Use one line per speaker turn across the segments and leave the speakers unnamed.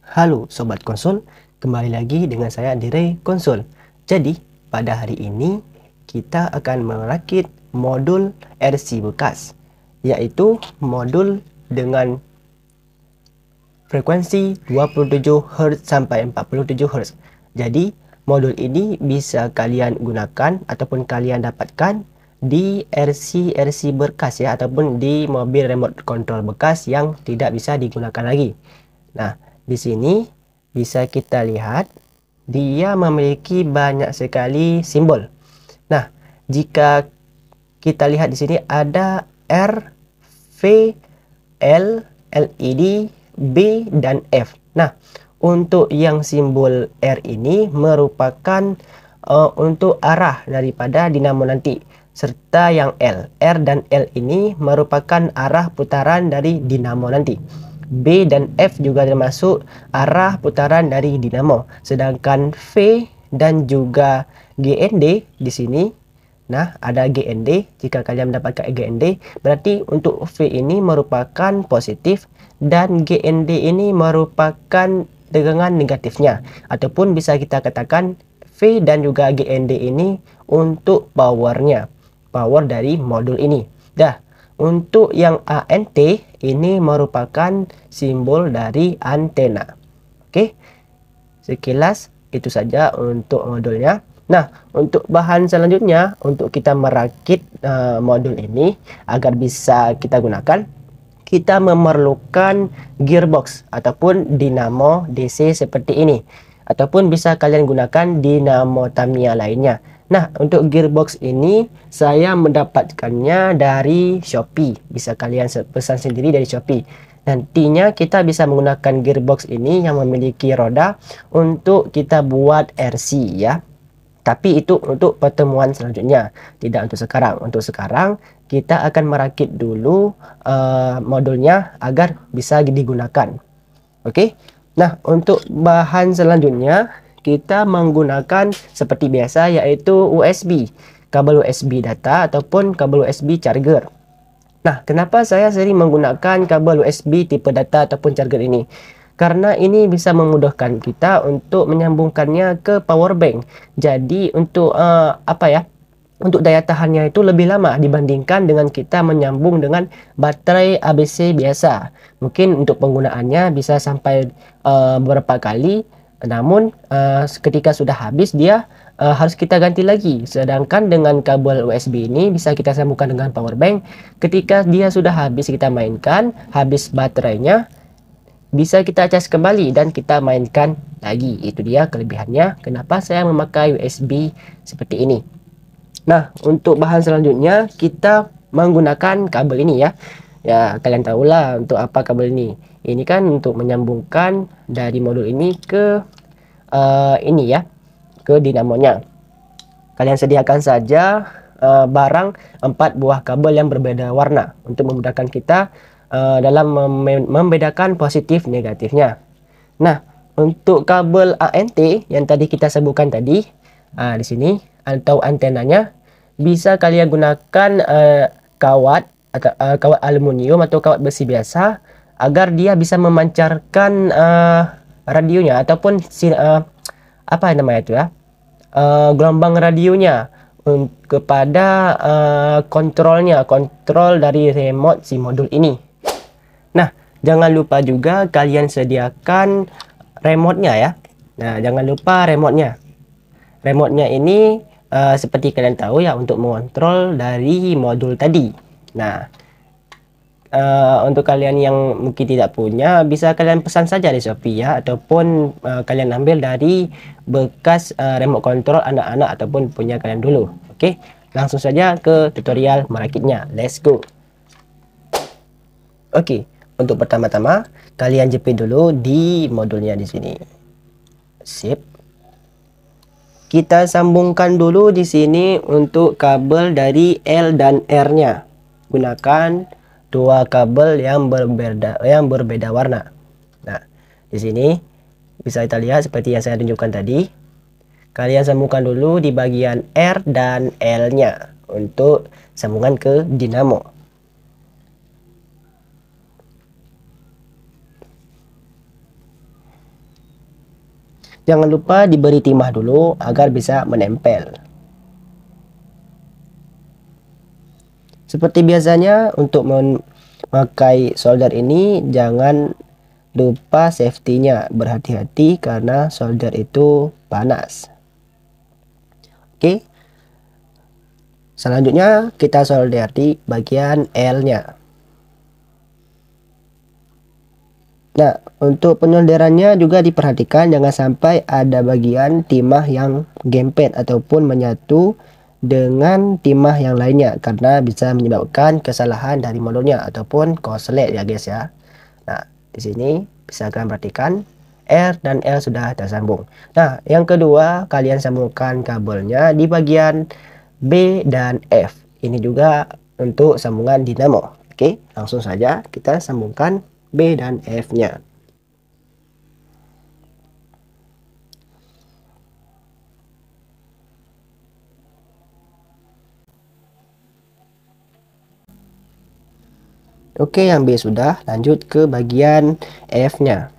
Halo Sobat Konsol, kembali lagi dengan saya Dire Konsol. Jadi, pada hari ini kita akan merakit modul RC bekas, yaitu modul dengan frekuensi 27 Hz sampai 47 Hz. Jadi, modul ini bisa kalian gunakan ataupun kalian dapatkan di RC bekas ya, ataupun di mobil remote control bekas yang tidak bisa digunakan lagi. Nah, di sini bisa kita lihat dia memiliki banyak sekali simbol. Nah, jika kita lihat di sini ada R, V, L, LED, B, dan F. Nah, untuk yang simbol R ini merupakan untuk arah daripada dinamo nanti. Serta yang L, R dan L ini merupakan arah putaran dari dinamo nanti. B dan F juga termasuk arah putaran dari dinamo. Sedangkan V dan juga GND di sini, nah ada GND. Jika kalian mendapatkan GND, berarti untuk V ini merupakan positif dan GND ini merupakan tegangan negatifnya. Ataupun bisa kita katakan V dan juga GND ini untuk powernya, power dari modul ini. Dah. Untuk yang ANT ini merupakan simbol dari antena. Oke, sekilas itu saja untuk modulnya. Nah, untuk bahan selanjutnya untuk kita merakit modul ini agar bisa kita gunakan, kita memerlukan gearbox ataupun dinamo DC seperti ini, ataupun bisa kalian gunakan dinamo Tamiya lainnya. Nah, untuk gearbox ini saya mendapatkannya dari Shopee. Bisa kalian pesan sendiri dari Shopee. Nantinya kita bisa menggunakan gearbox ini yang memiliki roda untuk kita buat RC ya. Tapi itu untuk pertemuan selanjutnya, tidak untuk sekarang. Untuk sekarang kita akan merakit dulu modulnya agar bisa digunakan. Oke. Nah, untuk bahan selanjutnya kita menggunakan seperti biasa, yaitu USB, kabel USB data ataupun kabel USB charger. Nah, kenapa saya sering menggunakan kabel USB tipe data ataupun charger ini? Karena ini bisa memudahkan kita untuk menyambungkannya ke power bank. Jadi untuk untuk daya tahannya itu lebih lama dibandingkan dengan kita menyambung dengan baterai ABC biasa. Mungkin untuk penggunaannya bisa sampai beberapa kali. Namun ketika sudah habis dia harus kita ganti lagi. Sedangkan dengan kabel USB ini bisa kita sambungkan dengan power bank. Ketika dia sudah habis kita mainkan, habis baterainya, bisa kita cas kembali dan kita mainkan lagi. Itu dia kelebihannya kenapa saya memakai USB seperti ini. Nah, untuk bahan selanjutnya kita menggunakan kabel ini ya. Ya, kalian tahulah untuk apa kabel ini. Ini kan untuk menyambungkan dari modul ini ke ini ya, ke dinamonya. Kalian sediakan saja barang 4 buah kabel yang berbeda warna untuk memudahkan kita dalam membedakan positif negatifnya. Nah, untuk kabel ANT yang tadi kita sebutkan tadi, di sini atau antenanya bisa kalian gunakan kawat atau kawat aluminium atau kawat besi biasa agar dia bisa memancarkan radionya ataupun apa namanya itu ya, gelombang radionya kepada kontrol dari remote si modul ini. Nah, jangan lupa juga kalian sediakan remote-nya ya. Nah, jangan lupa remote-nya. Remote-nya ini seperti kalian tahu ya, untuk mengontrol dari modul tadi. Nah, untuk kalian yang mungkin tidak punya, bisa kalian pesan saja di Shopee ya, ataupun kalian ambil dari bekas remote control anak-anak ataupun punya kalian dulu. Oke, langsung saja ke tutorial merakitnya. Let's go. Oke, untuk pertama-tama kalian jepit dulu di modulnya di sini. Sip. Kita sambungkan dulu di sini untuk kabel dari L dan R-nya. Gunakan dua kabel yang berbeda warna. Nah, di sini bisa kita lihat seperti yang saya tunjukkan tadi. Kalian sambungkan dulu di bagian R dan L-nya untuk sambungan ke dinamo. Jangan lupa diberi timah dulu agar bisa menempel. Seperti biasanya untuk memakai solder ini jangan lupa safety-nya. Berhati-hati karena solder itu panas. Oke. Selanjutnya kita solder di bagian L-nya. Nah, untuk penyolderannya juga diperhatikan jangan sampai ada bagian timah yang gempet ataupun menyatu dengan timah yang lainnya, karena bisa menyebabkan kesalahan dari modulnya ataupun korslet ya guys ya. Nah, di sini bisa kalian perhatikan R dan L sudah tersambung. Nah, yang kedua kalian sambungkan kabelnya di bagian B dan F. Ini juga untuk sambungan dinamo. Oke, langsung saja kita sambungkan B dan F-nya. Oke, yang B sudah, lanjut ke bagian F-nya.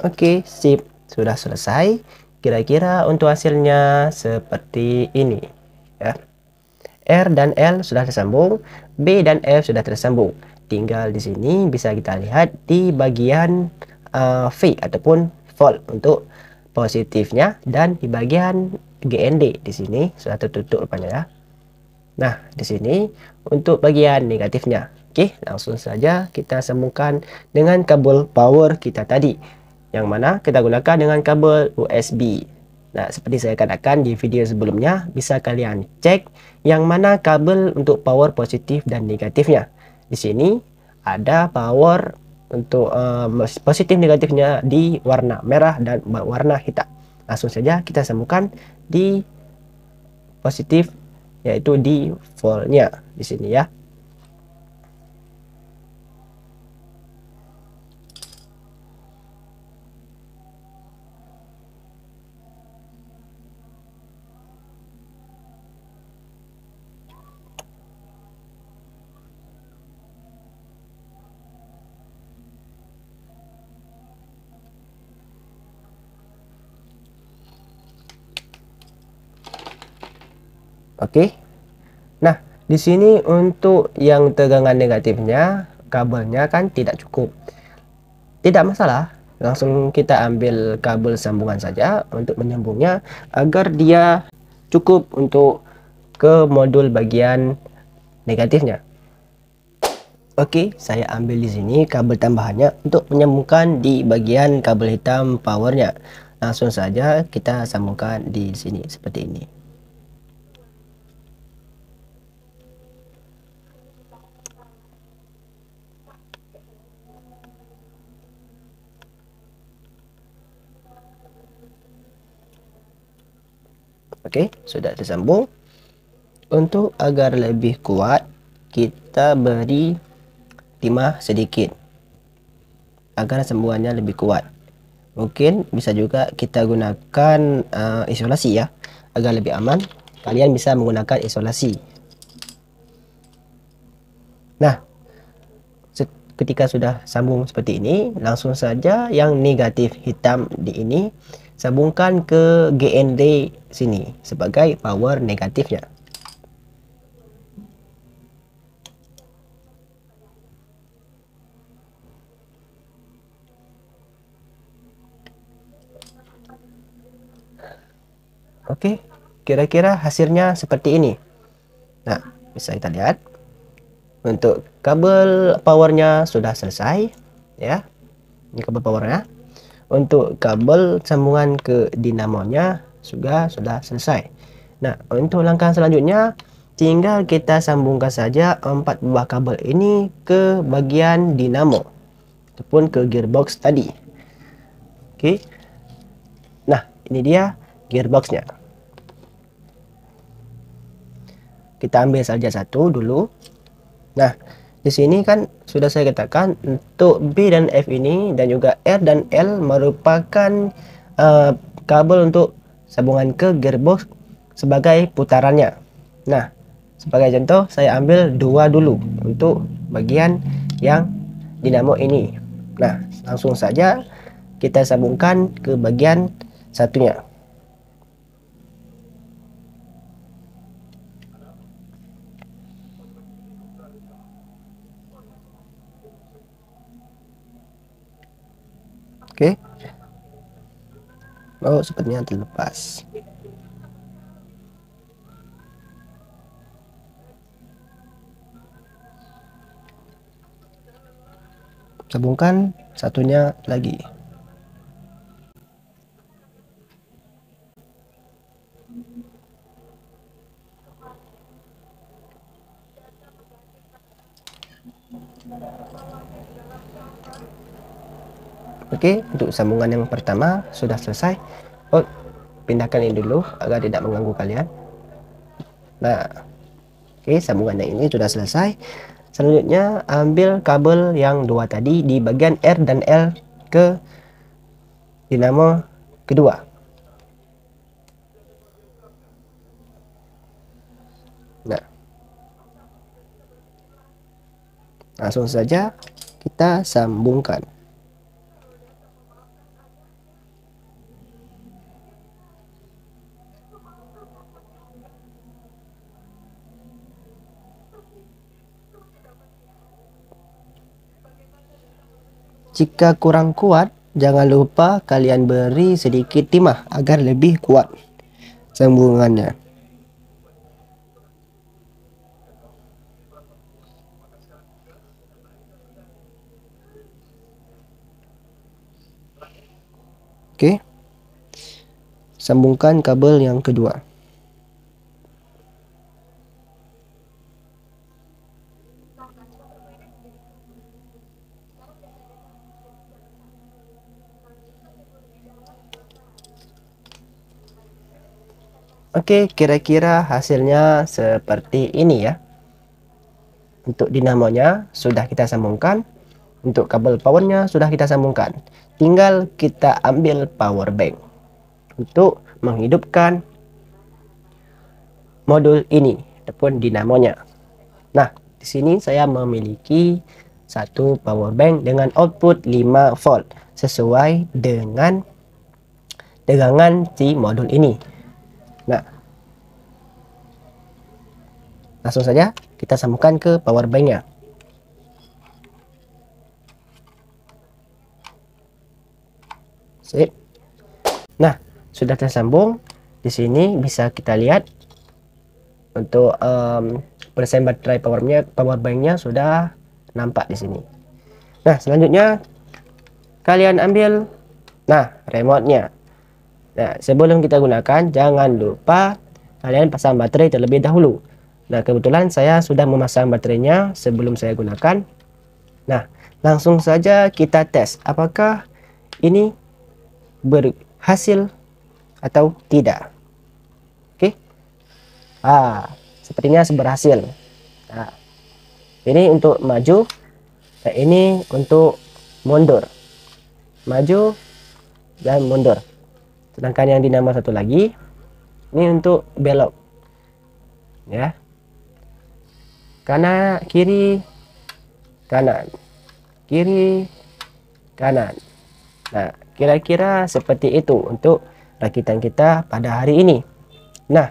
Oke, sip. Sudah selesai. Kira-kira untuk hasilnya seperti ini ya. R dan L sudah tersambung, B dan F sudah tersambung. Tinggal di sini bisa kita lihat di bagian V ataupun volt untuk positifnya, dan di bagian GND di sini sudah tertutup rupanya ya. Nah, di sini untuk bagian negatifnya. Oke, langsung saja kita sambungkan dengan kabel power kita tadi, yang mana kita gunakan dengan kabel USB. Nah, seperti saya katakan di video sebelumnya, bisa kalian cek yang mana kabel untuk power positif dan negatifnya. Di sini ada power untuk positif negatifnya di warna merah dan warna hitam. Langsung saja kita sambungkan di positif, yaitu di voltnya di sini ya. Oke. Nah, di sini untuk yang tegangan negatifnya kabelnya kan tidak cukup. Tidak masalah, langsung kita ambil kabel sambungan saja untuk menyambungnya agar dia cukup untuk ke modul bagian negatifnya. Oke, saya ambil di sini kabel tambahannya untuk menyambungkan di bagian kabel hitam powernya. Langsung saja kita sambungkan di sini seperti ini. Oke, sudah tersambung. Untuk agar lebih kuat, kita beri timah sedikit agar sambungannya lebih kuat. Mungkin bisa juga kita gunakan isolasi ya, agar lebih aman. Kalian bisa menggunakan isolasi. Nah, ketika sudah sambung seperti ini, langsung saja yang negatif hitam di ini sambungkan ke GND sini sebagai power negatifnya. Oke, kira-kira hasilnya seperti ini. Nah, bisa kita lihat untuk kabel powernya sudah selesai ya. Ini kabel powernya. Untuk kabel sambungan ke dinamonya sudah selesai. Nah, untuk langkah selanjutnya tinggal kita sambungkan saja 4 buah kabel ini ke bagian dinamo ataupun ke gearbox tadi. Oke. Nah, ini dia gearboxnya. Kita ambil saja satu dulu. Nah, di sini kan sudah saya katakan untuk B dan F ini dan juga R dan L merupakan kabel untuk sambungan ke gearbox sebagai putarannya. Nah, sebagai contoh saya ambil 2 dulu untuk bagian yang dinamo ini. Nah, langsung saja kita sambungkan ke bagian satunya. Oke. Oh, sepertinya terlepas. Sambungkan satunya lagi. Oke, untuk sambungan yang pertama sudah selesai. Oh, pindahkan ini dulu agar tidak mengganggu kalian. Nah, oke, sambungan yang ini sudah selesai. Selanjutnya ambil kabel yang 2 tadi di bagian R dan L ke dinamo kedua. Nah, langsung saja kita sambungkan. Jika kurang kuat, jangan lupa kalian beri sedikit timah agar lebih kuat sambungannya. Oke, sambungkan kabel yang kedua. Oke, kira-kira hasilnya seperti ini ya. Untuk dinamonya sudah kita sambungkan. Untuk kabel powernya sudah kita sambungkan. Tinggal kita ambil power bank untuk menghidupkan modul ini ataupun dinamonya. Nah, di sini saya memiliki satu power bank dengan output 5 volt sesuai dengan tegangan si modul ini. Nah, langsung saja kita sambungkan ke power banknya. Sip. Nah, sudah tersambung. Di sini bisa kita lihat untuk persen baterai power banknya sudah nampak di sini. Nah, selanjutnya kalian ambil remote-nya. Nah, sebelum kita gunakan jangan lupa kalian pasang baterai terlebih dahulu. Nah, kebetulan saya sudah memasang baterainya sebelum saya gunakan. Nah, langsung saja kita tes apakah ini berhasil atau tidak. Oke. Sepertinya berhasil. Nah, ini untuk maju. Nah, ini untuk mundur. Maju dan mundur. Sedangkan yang dinamo satu lagi ini untuk belok. Ya. Kanan, kiri, kanan. Kiri, kanan. Nah, kira-kira seperti itu untuk rakitan kita pada hari ini. Nah,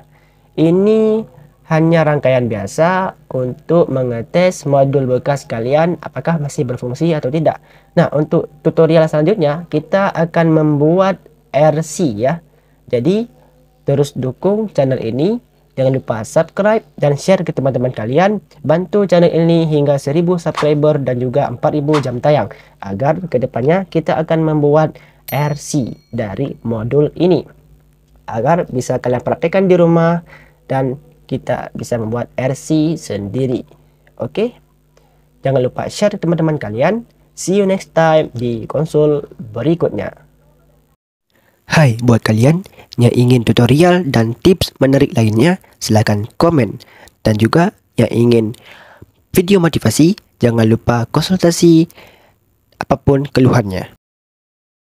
ini hanya rangkaian biasa untuk mengetes modul bekas kalian apakah masih berfungsi atau tidak. Nah, untuk tutorial selanjutnya kita akan membuat RC ya. Jadi terus dukung channel ini, jangan lupa subscribe dan share ke teman-teman kalian. Bantu channel ini hingga 1000 subscriber dan juga 4000 jam tayang agar kedepannya kita akan membuat RC dari modul ini agar bisa kalian praktekkan di rumah dan kita bisa membuat RC sendiri. Oke, jangan lupa share teman-teman kalian. See you next time di konsul berikutnya. Hai, buat kalian yang ingin tutorial dan tips menarik lainnya, silahkan komen. Dan juga yang ingin video motivasi, Jangan lupa konsultasi apapun keluhannya.